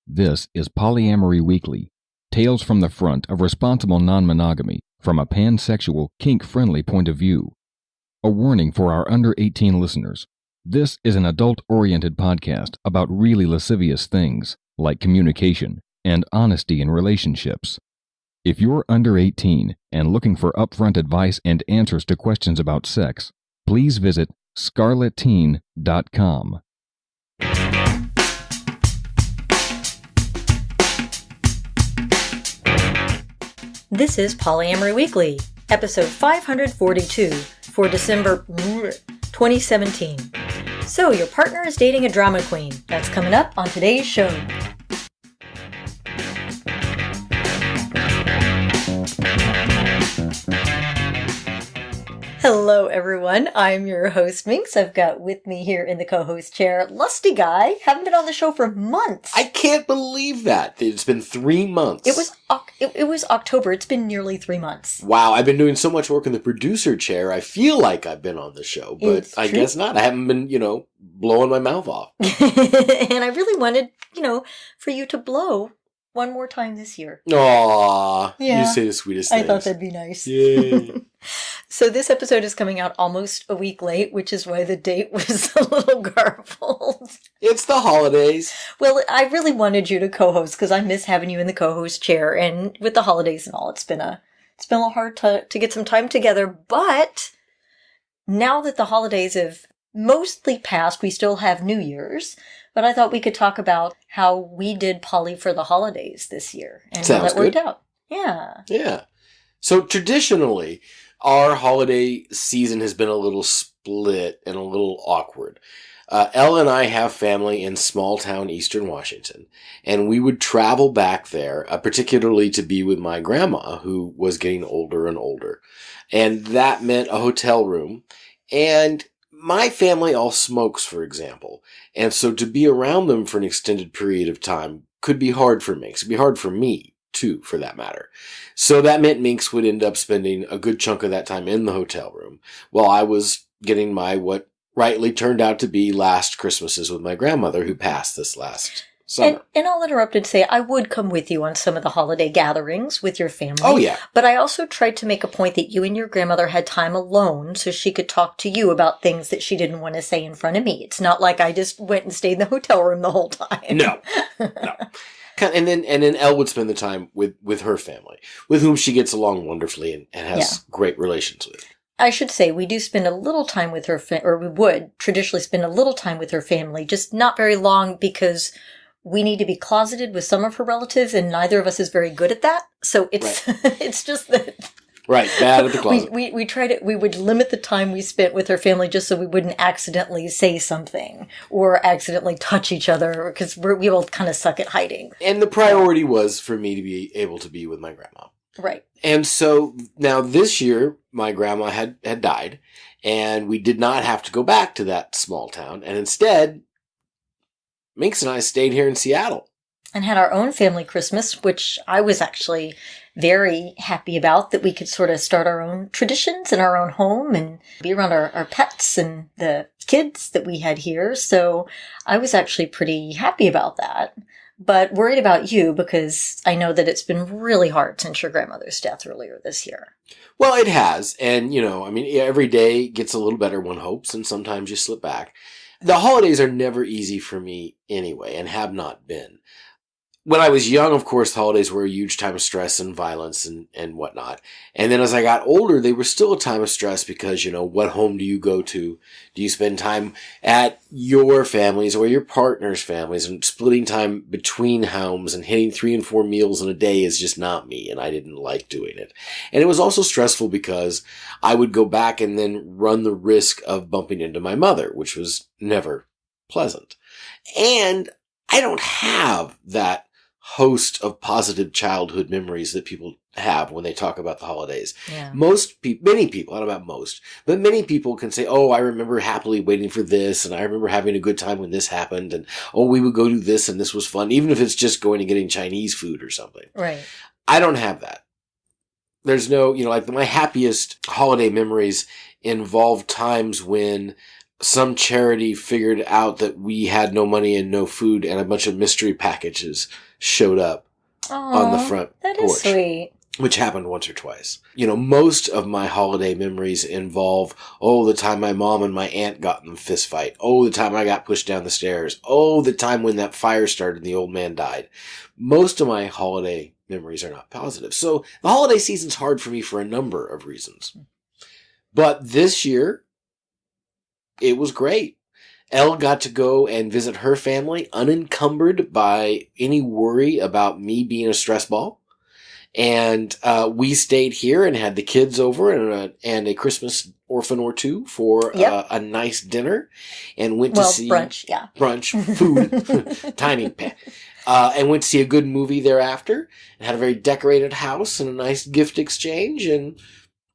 This is Polyamory Weekly, tales from the front of responsible non-monogamy from a pansexual, kink-friendly point of view. A warning for our under 18 listeners. This is an adult-oriented podcast about really lascivious things, like communication and honesty in relationships. If you're under 18 and looking for upfront advice and answers to questions about sex, please visit scarletteen.com. This is Polyamory Weekly, episode 542 for December 2017. So, your partner is dating a drama queen. That's coming up on today's show. Hello, everyone. I'm your host, Minx. I've got with me here in the co-host chair, Lusty Guy. Haven't been on the show for months. I can't believe that. It's been 3 months. It was October. It's been nearly 3 months. Wow, I've been doing so much work in the producer chair. I feel like I've been on the show, but I guess not. I haven't been, blowing my mouth off. And I really wanted, for you to blow one more time this year. Aww. Yeah. You say the sweetest things. I thought that'd be nice. Yay. So this episode is coming out almost a week late, which is why the date was a little garbled. It's the holidays. Well, I really wanted you to co-host because I miss having you in the co-host chair, and with the holidays and all, it's been a little hard to get some time together. But now that the holidays have mostly passed, we still have New Year's. But I thought we could talk about how we did poly for the holidays this year and Sounds how that worked good. out. Yeah. Yeah. So traditionally, our holiday season has been a little split and a little awkward. Elle and I have family in small town Eastern Washington, and we would travel back there, particularly to be with my grandma, who was getting older and older. And that meant a hotel room. And my family all smokes, for example. And so to be around them for an extended period of time could be hard for Minx. It'd be hard for me, too, for that matter. So that meant Minx would end up spending a good chunk of that time in the hotel room while I was getting my what rightly turned out to be last Christmases with my grandmother, who passed this last summer. And I'll interrupt say I would come with you on some of the holiday gatherings with your family. Oh, yeah. But I also tried to make a point that you and your grandmother had time alone so she could talk to you about things that she didn't want to say in front of me. It's not like I just went and stayed in the hotel room the whole time. No. And then Elle would spend the time with her family, with whom she gets along wonderfully and has great relations with. I should say we do spend a little time with her, or we would traditionally spend a little time with her family, just not very long because we need to be closeted with some of her relatives, and neither of us is very good at that. So it's it's just that. Right, bad at the closet. We would limit the time we spent with her family just so we wouldn't accidentally say something or accidentally touch each other because we all kind of suck at hiding. And the priority was for me to be able to be with my grandma. Right. And so now this year, my grandma had died, and we did not have to go back to that small town. And instead, Minx and I stayed here in Seattle. And had our own family Christmas, which I was actually very happy about, that we could sort of start our own traditions in our own home and be around our pets and the kids that we had here. So I was actually pretty happy about that. But worried about you because I know that it's been really hard since your grandmother's death earlier this year. Well, it has. And, every day gets a little better, one hopes, and sometimes you slip back. The holidays are never easy for me anyway, and have not been. When I was young, of course, the holidays were a huge time of stress and violence and whatnot. And then as I got older, they were still a time of stress because, what home do you go to? Do you spend time at your families or your partner's families? And splitting time between homes and hitting 3 and 4 meals in a day is just not me, and I didn't like doing it. And it was also stressful because I would go back and then run the risk of bumping into my mother, which was never pleasant. And I don't have that host of positive childhood memories that people have when they talk about the holidays. Yeah. Many people, I don't know about most, but many people can say, oh, I remember happily waiting for this, and I remember having a good time when this happened, and oh, we would go do this, and this was fun, even if it's just going and getting Chinese food or something. Right. I don't have that. There's no, like my happiest holiday memories involve times when some charity figured out that we had no money and no food, and a bunch of mystery packages showed up on the front that porch. Is sweet. Which happened once or twice. You know, most of my holiday memories involve, the time my mom and my aunt got in a fist fight. The time I got pushed down the stairs. The time when that fire started and the old man died. Most of my holiday memories are not positive. So the holiday season's hard for me for a number of reasons. But this year, it was great. Elle got to go and visit her family unencumbered by any worry about me being a stress ball. And we stayed here and had the kids over and a Christmas orphan or two for a nice dinner, and went to see brunch, food, tiny pet, and went to see a good movie thereafter, and had a very decorated house and a nice gift exchange, and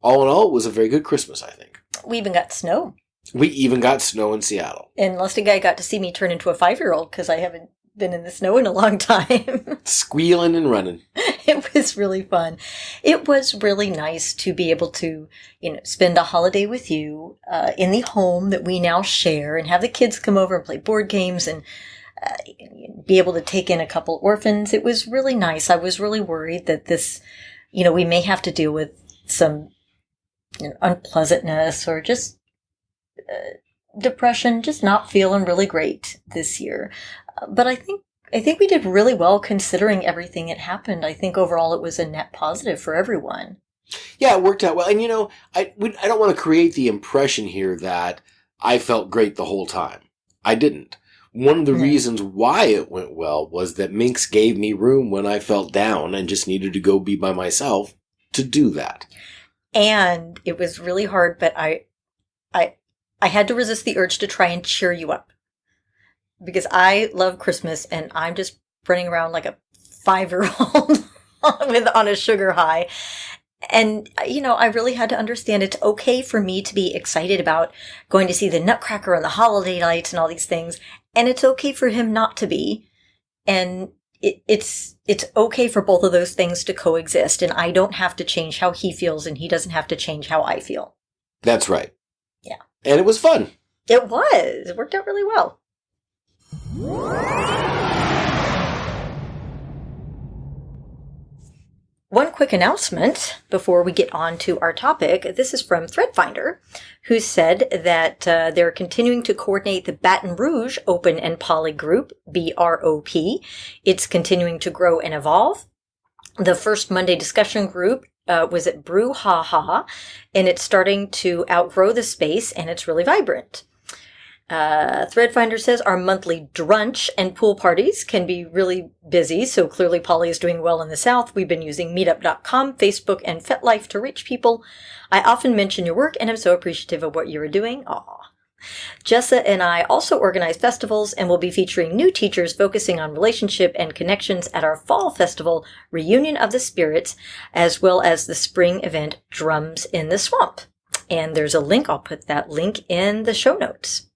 all in all, it was a very good Christmas, I think. We even got snow. We even got snow in Seattle. And Lusty Guy got to see me turn into a 5-year-old because I haven't been in the snow in a long time. Squealing and running. It was really fun. It was really nice to be able to, spend a holiday with you in the home that we now share, and have the kids come over and play board games, and be able to take in a couple orphans. It was really nice. I was really worried that this, we may have to deal with some unpleasantness or just depression, just not feeling really great this year. But I think we did really well considering everything that happened. I think overall it was a net positive for everyone. Yeah, it worked out well. And, I don't want to create the impression here that I felt great the whole time. I didn't. One of the reasons why it went well was that Minx gave me room when I felt down and just needed to go be by myself to do that. And it was really hard, but I had to resist the urge to try and cheer you up. Because I love Christmas, and I'm just running around like a 5-year-old on a sugar high. And, I really had to understand it's okay for me to be excited about going to see the Nutcracker and the holiday lights and all these things. And it's okay for him not to be. And it's okay for both of those things to coexist. And I don't have to change how he feels, and he doesn't have to change how I feel. That's right. Yeah. And it was fun. It was. It worked out really well. One quick announcement before we get on to our topic. This is from Threadfinder, who said that they're continuing to coordinate the Baton Rouge Open and Poly group, BROP. It's continuing to grow and evolve. The first Monday discussion group was at Brew Ha Ha, and it's starting to outgrow the space, and it's really vibrant. Threadfinder says our monthly drunch and pool parties can be really busy, so clearly Polly is doing well in the South. We've been using meetup.com, Facebook, and FetLife to reach people. I often mention your work and am so appreciative of what you are doing. Aw. Jessa and I also organize festivals and will be featuring new teachers focusing on relationship and connections at our fall festival, Reunion of the Spirits, as well as the spring event, Drums in the Swamp. And there's a link. I'll put that link in the show notes.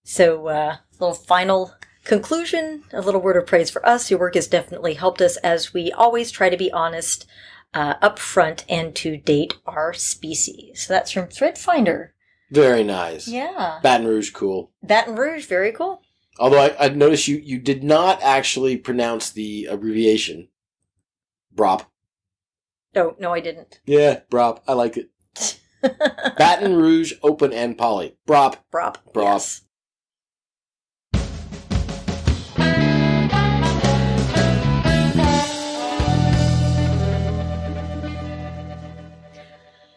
So, a little final conclusion, a little word of praise for us. Your work has definitely helped us as we always try to be honest, upfront, and to date our species. So that's from Threadfinder. Very nice. Yeah. Baton Rouge, cool. Baton Rouge, very cool. Although I noticed you did not actually pronounce the abbreviation. BROP. No, I didn't. Yeah, BROP. I like it. Baton Rouge Open and Poly. BROP. BROP. Yes.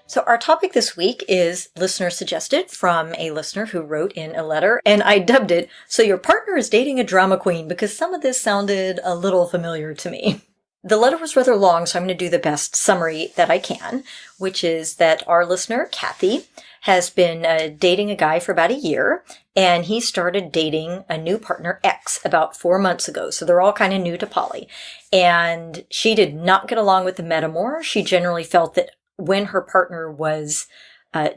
So our topic this week is listener suggested from a listener who wrote in a letter, and I dubbed it, "So Your Partner is Dating a Drama Queen," because some of this sounded a little familiar to me. The letter was rather long, so I'm going to do the best summary that I can, which is that our listener, Kathy, has been dating a guy for about a year, and he started dating a new partner, X, about 4 months ago. So they're all kind of new to poly. And she did not get along with the metamour. She generally felt that when her partner was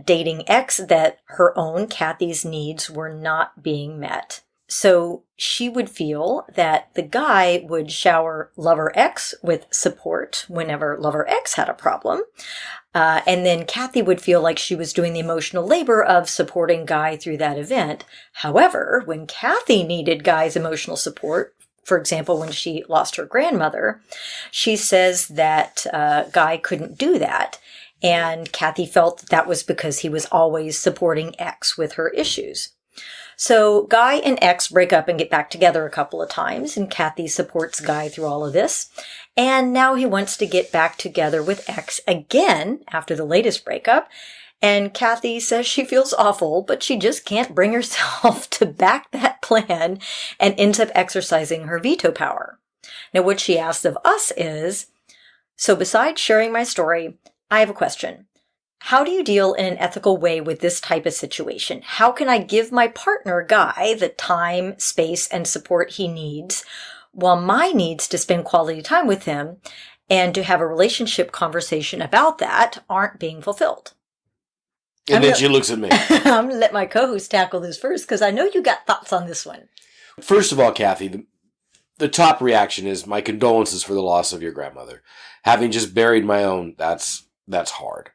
dating X, that her own, Kathy's, needs were not being met. So she would feel that the guy would shower lover X with support whenever lover X had a problem. And then Kathy would feel like she was doing the emotional labor of supporting Guy through that event. However, when Kathy needed Guy's emotional support, for example, when she lost her grandmother, she says that Guy couldn't do that. And Kathy felt that was because he was always supporting X with her issues. So Guy and X break up and get back together a couple of times, and Kathy supports Guy through all of this. And now he wants to get back together with X again after the latest breakup. And Kathy says she feels awful, but she just can't bring herself to back that plan and ends up exercising her veto power. Now, what she asks of us is, so besides sharing my story, I have a question. How do you deal in an ethical way with this type of situation? How can I give my partner, Guy, the time, space, and support he needs, while my needs to spend quality time with him and to have a relationship conversation about that aren't being fulfilled? And then she looks at me. I'm going to let my co-host tackle this first, because I know you got thoughts on this one. First of all, Kathy, the top reaction is my condolences for the loss of your grandmother. Having just buried my own, that's hard.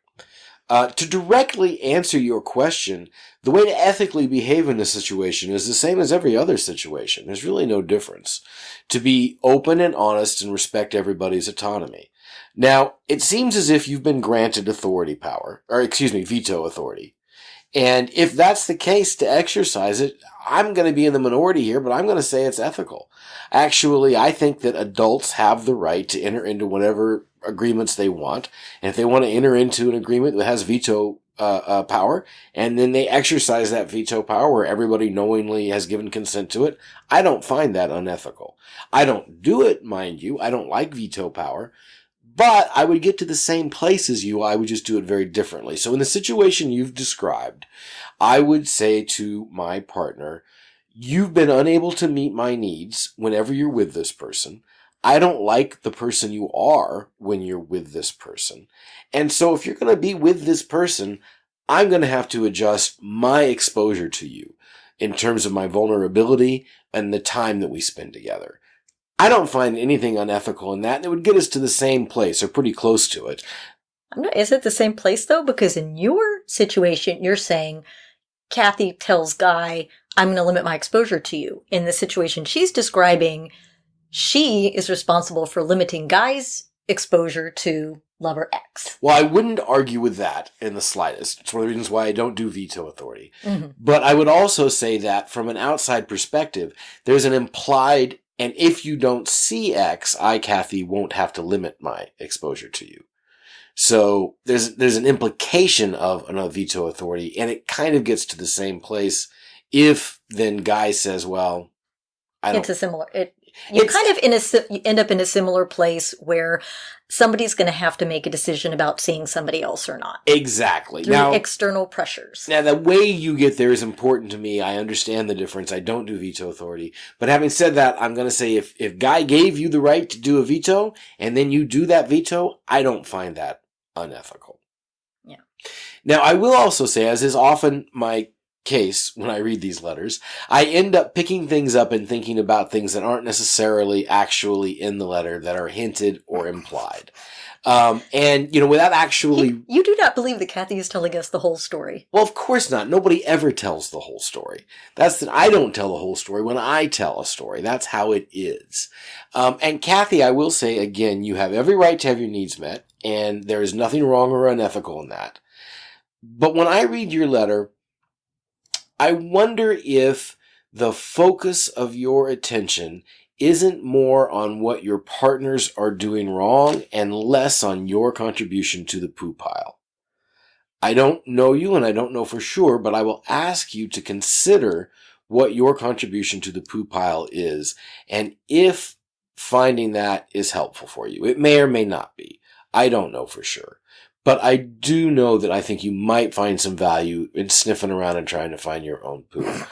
To directly answer your question, the way to ethically behave in this situation is the same as every other situation. There's really no difference. To be open and honest and respect everybody's autonomy. Now, it seems as if you've been granted veto authority. And if that's the case, to exercise it, I'm going to be in the minority here, but I'm going to say it's ethical. Actually, I think that adults have the right to enter into whatever agreements they want. And if they want to enter into an agreement that has veto power, and then they exercise that veto power where everybody knowingly has given consent to it, I don't find that unethical. I don't do it, mind you. I don't like veto power. But I would get to the same place as you. I would just do it very differently. So in the situation you've described, I would say to my partner, you've been unable to meet my needs whenever you're with this person. I don't like the person you are when you're with this person. And so if you're going to be with this person, I'm going to have to adjust my exposure to you in terms of my vulnerability and the time that we spend together. I don't find anything unethical in that, and it would get us to the same place, or pretty close to it. Is it the same place, though? Because in your situation, you're saying, Kathy tells Guy, I'm going to limit my exposure to you. In the situation she's describing, she is responsible for limiting Guy's exposure to lover X. Well, I wouldn't argue with that in the slightest. It's one of the reasons why I don't do veto authority. Mm-hmm. But I would also say that from an outside perspective, there's an implied, and if you don't see X, I, Kathy, won't have to limit my exposure to you. So there's an implication of a veto authority, and it kind of gets to the same place if then Guy says, well, I don't... It's a similar... You end up in a similar place where somebody's going to have to make a decision about seeing somebody else or not. Exactly. Through external pressures. Now, the way you get there is important to me. I understand the difference. I don't do veto authority. But having said that, I'm going to say if Guy gave you the right to do a veto, and then you do that veto, I don't find that unethical. Yeah. Now, I will also say, as is often my case when I read these letters, I end up picking things up and thinking about things that aren't necessarily actually in the letter, that are hinted or implied. And, without actually... You do not believe that Kathy is telling us the whole story. Well, of course not. Nobody ever tells the whole story. I don't tell the whole story when I tell a story. That's how it is. And Kathy, I will say again, you have every right to have your needs met, and there is nothing wrong or unethical in that. But when I read your letter, I wonder if the focus of your attention isn't more on what your partners are doing wrong and less on your contribution to the poo pile. I don't know you and I don't know for sure, but I will ask you to consider what your contribution to the poo pile is, and if finding that is helpful for you. It may or may not be. I don't know for sure. But I do know that I think you might find some value in sniffing around and trying to find your own poo.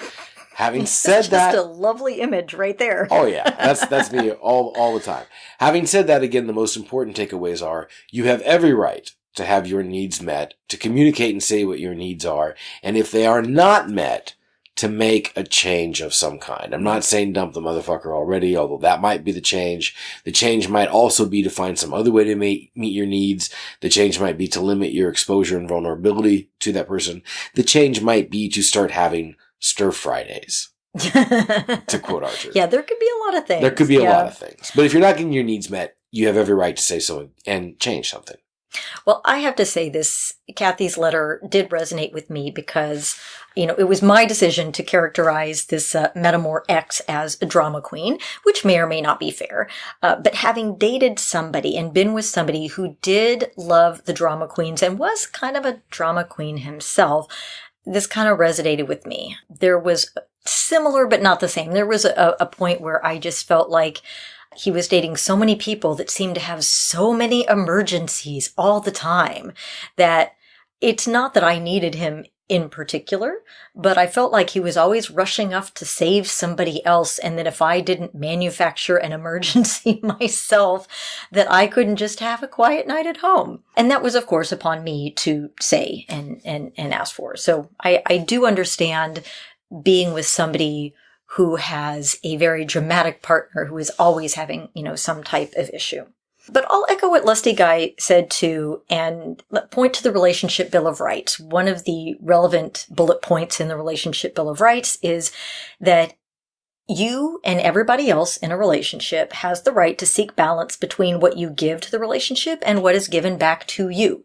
Having said that... That's just a lovely image right there. Oh yeah, that's me all the time. Having said that, again, the most important takeaways are you have every right to have your needs met, to communicate and say what your needs are, and if they are not met, to make a change of some kind. I'm not saying dump the motherfucker already, although that might be the change. The change might also be to find some other way to meet your needs. The change might be to limit your exposure and vulnerability to that person. The change might be to start having stir Fridays. To quote Archer. Yeah, there could be a lot of things. There could be a lot of things. But if you're not getting your needs met, you have every right to say so and change something. Well, I have to say this, Kathy's letter did resonate with me because, it was my decision to characterize this metamour X as a drama queen, which may or may not be fair. But having dated somebody and been with somebody who did love the drama queens and was kind of a drama queen himself, this kind of resonated with me. There was similar, but not the same. There was a point where I just felt like he was dating so many people that seemed to have so many emergencies all the time that it's not that I needed him in particular, but I felt like he was always rushing off to save somebody else. And that if I didn't manufacture an emergency myself, that I couldn't just have a quiet night at home. And that was, of course, upon me to say and ask for. So I do understand being with somebody who has a very dramatic partner who is always having, some type of issue. But I'll echo what Lusty Guy said too, and point to the Relationship Bill of Rights. One of the relevant bullet points in the Relationship Bill of Rights is that you and everybody else in a relationship has the right to seek balance between what you give to the relationship and what is given back to you.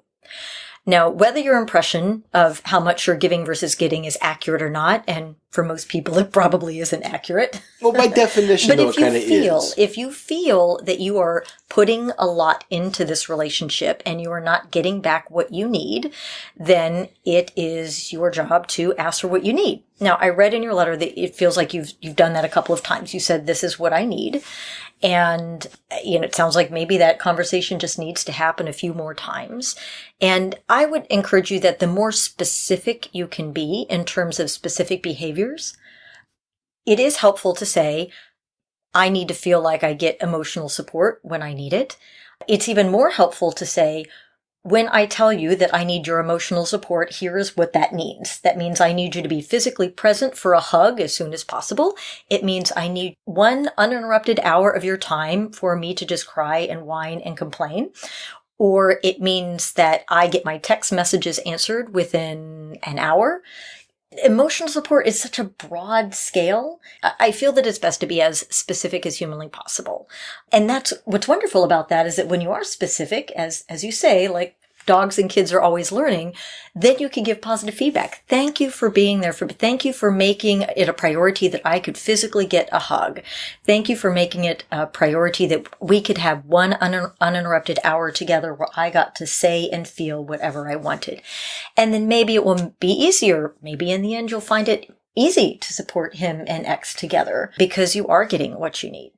Now, whether your impression of how much you're giving versus getting is accurate or not, and for most people it probably isn't accurate. Well, by definition, though, it kind of is. If you feel that you are putting a lot into this relationship and you are not getting back what you need, then it is your job to ask for what you need. Now, I read in your letter that it feels like you've done that a couple of times. You said, this is what I need. And, it sounds like maybe that conversation just needs to happen a few more times. And I would encourage you that the more specific you can be in terms of specific behaviors, it is helpful to say, I need to feel like I get emotional support when I need it. It's even more helpful to say, when I tell you that I need your emotional support, here is what that means. That means I need you to be physically present for a hug as soon as possible. It means I need 1 uninterrupted hour of your time for me to just cry and whine and complain. Or it means that I get my text messages answered within an hour. Emotional support is such a broad scale. I feel that it's best to be as specific as humanly possible. And that's what's wonderful about that, is that when you are specific, as you say, like dogs and kids are always learning, then you can give positive feedback. Thank you for being there. Thank you for making it a priority that I could physically get a hug. Thank you for making it a priority that we could have 1 uninterrupted hour together where I got to say and feel whatever I wanted. And then maybe it will be easier. Maybe in the end you'll find it easy to support him and X together because you are getting what you need.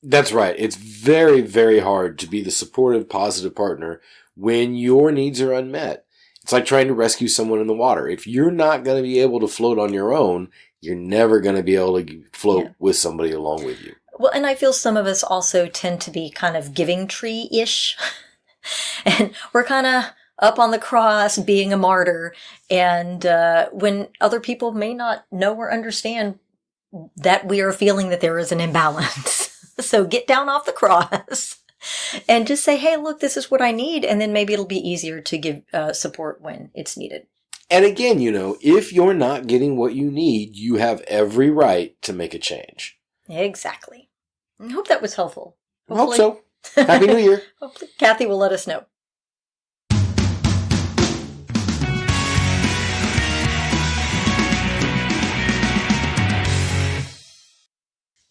That's right. It's very, very hard to be the supportive, positive partner when your needs are unmet. It's like trying to rescue someone in the water. If you're not going to be able to float on your own, you're never going to be able to float with somebody along with you. Well, and I feel some of us also tend to be kind of giving tree-ish. And we're kind of up on the cross being a martyr. And when other people may not know or understand that we are feeling that there is an imbalance. So get down off the cross. And just say, hey, look, this is what I need. And then maybe it'll be easier to give support when it's needed. And again, if you're not getting what you need, you have every right to make a change. Exactly. I hope that was helpful. I hope so. Happy New Year. Hopefully Kathy will let us know.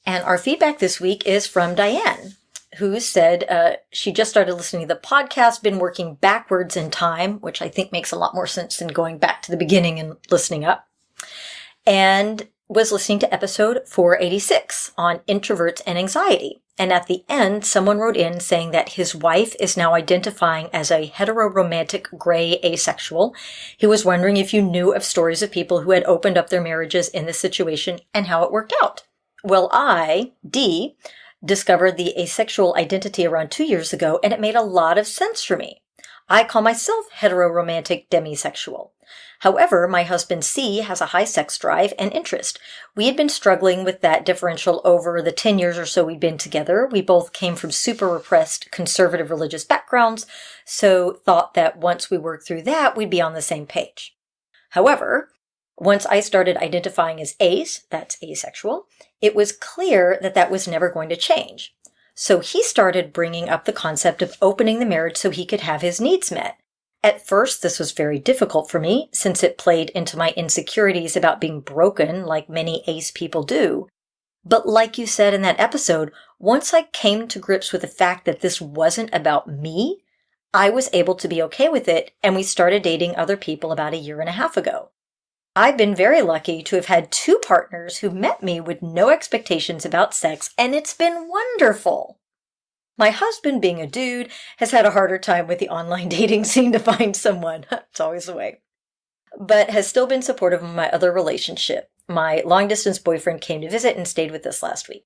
And our feedback this week is from Diane, who said she just started listening to the podcast, been working backwards in time, which I think makes a lot more sense than going back to the beginning and listening up, and was listening to episode 486 on introverts and anxiety. And at the end, someone wrote in saying that his wife is now identifying as a heteroromantic gray asexual. He was wondering if you knew of stories of people who had opened up their marriages in this situation and how it worked out. Well, I, D, discovered the asexual identity around 2 years ago, and it made a lot of sense for me. I call myself heteroromantic demisexual. However, my husband C has a high sex drive and interest. We had been struggling with that differential over the 10 years or so we'd been together. We both came from super repressed conservative religious backgrounds, so thought that once we worked through that, we'd be on the same page. However, once I started identifying as ace, that's asexual, it was clear that that was never going to change. So he started bringing up the concept of opening the marriage so he could have his needs met. At first, this was very difficult for me since it played into my insecurities about being broken like many ace people do. But like you said in that episode, once I came to grips with the fact that this wasn't about me, I was able to be okay with it, and we started dating other people about 1.5 years ago. I've been very lucky to have had 2 partners who met me with no expectations about sex, and it's been wonderful. My husband, being a dude, has had a harder time with the online dating scene to find someone. It's always the way. But has still been supportive of my other relationship. My long-distance boyfriend came to visit and stayed with us last week.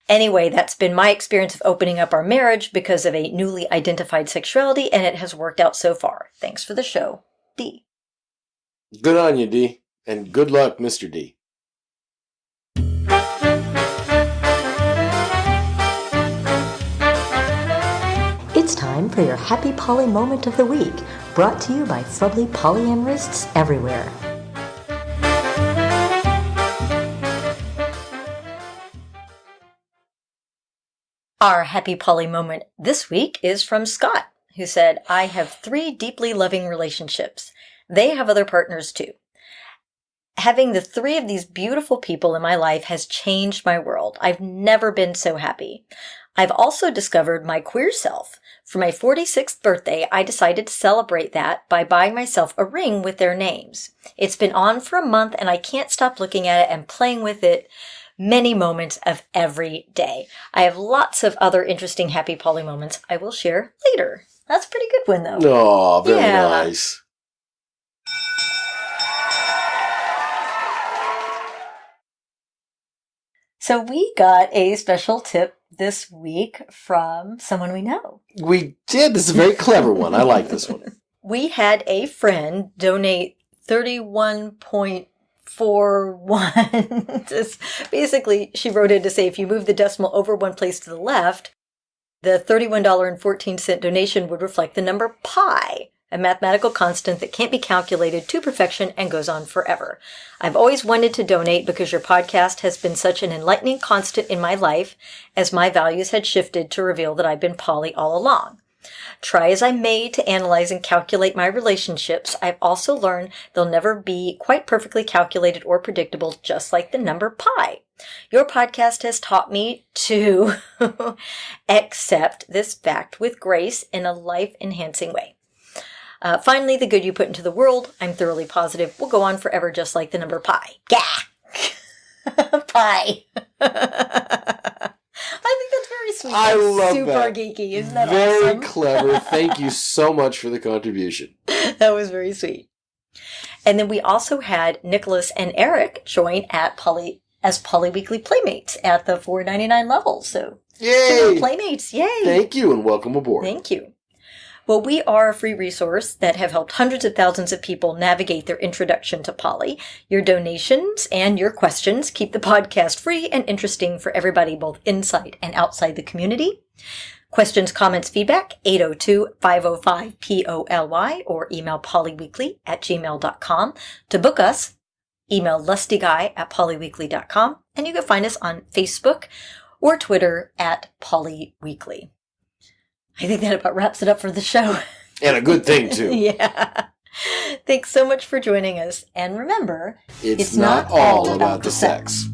Anyway, that's been my experience of opening up our marriage because of a newly identified sexuality, and it has worked out so far. Thanks for the show, D. Good on you, D. And good luck, Mr. D. It's time for your Happy Poly Moment of the Week, brought to you by Fubbly polyamorists everywhere. Our Happy Poly Moment this week is from Scott, who said, I have 3 deeply loving relationships. They have other partners too. Having the 3 of these beautiful people in my life has changed my world. I've never been so happy. I've also discovered my queer self. For my 46th birthday, I decided to celebrate that by buying myself a ring with their names. It's been on for a month and I can't stop looking at it and playing with it many moments of every day. I have lots of other interesting happy poly moments I will share later. That's a pretty good one though. Oh, very nice. So we got a special tip this week from someone we know. We did. This is a very clever one. I like this one. We had a friend donate 31.41. Basically, she wrote in to say if you move the decimal over one place to the left, the $31.14 donation would reflect the number pi, a mathematical constant that can't be calculated to perfection and goes on forever. I've always wanted to donate because your podcast has been such an enlightening constant in my life as my values had shifted to reveal that I've been poly all along. Try as I may to analyze and calculate my relationships, I've also learned they'll never be quite perfectly calculated or predictable, just like the number pi. Your podcast has taught me to accept this fact with grace in a life-enhancing way. Finally, the good you put into the world, I'm thoroughly positive, will go on forever just like the number pi. Gah! Pi. I think that's very sweet. I love super that. Geeky. Isn't that very awesome? clever. Thank you so much for the contribution. That was very sweet. And then we also had Nicholas and Eric join as polyweekly Playmates at the $4.99 level. So, Yay! Playmates, yay! Thank you and welcome aboard. Thank you. Well, we are a free resource that have helped hundreds of thousands of people navigate their introduction to poly. Your donations and your questions keep the podcast free and interesting for everybody, both inside and outside the community. Questions, comments, feedback, 802-505-POLY or email polyweekly@gmail.com. To book us, email lustyguy@polyweekly.com, and you can find us on Facebook or Twitter @polyweekly. I think that about wraps it up for the show. And a good thing, too. Yeah. Thanks so much for joining us. And remember, it's not all about the sex.